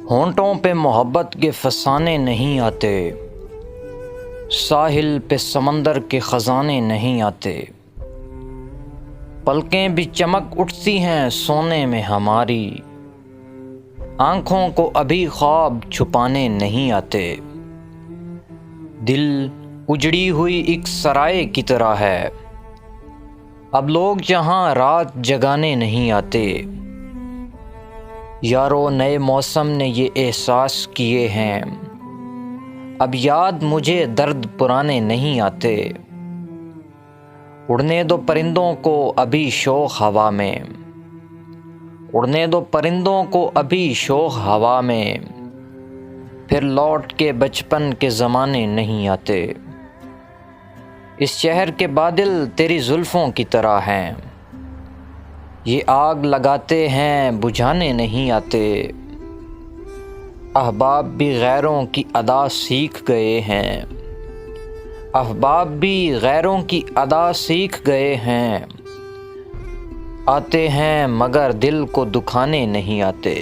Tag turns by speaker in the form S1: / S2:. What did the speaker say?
S1: ہونٹوں پہ محبت کے فسانے نہیں آتے، ساحل پہ سمندر کے خزانے نہیں آتے، پلکیں بھی چمک اٹھتی ہیں سونے میں ہماری، آنکھوں کو ابھی خواب چھپانے نہیں آتے، دل اجڑی ہوئی ایک سرائے کی طرح ہے، اب لوگ جہاں رات جگانے نہیں آتے، یارو نئے موسم نے یہ احساس کیے ہیں، اب یاد مجھے درد پرانے نہیں آتے، اڑنے دو پرندوں کو ابھی شوق ہوا میں، اڑنے دو پرندوں کو ابھی شوق ہوا میں، پھر لوٹ کے بچپن کے زمانے نہیں آتے، اس شہر کے بادل تیری زلفوں کی طرح ہیں، یہ آگ لگاتے ہیں بجھانے نہیں آتے، احباب بھی غیروں کی ادا سیکھ گئے ہیں، احباب بھی غیروں کی ادا سیکھ گئے ہیں، آتے ہیں مگر دل کو دکھانے نہیں آتے۔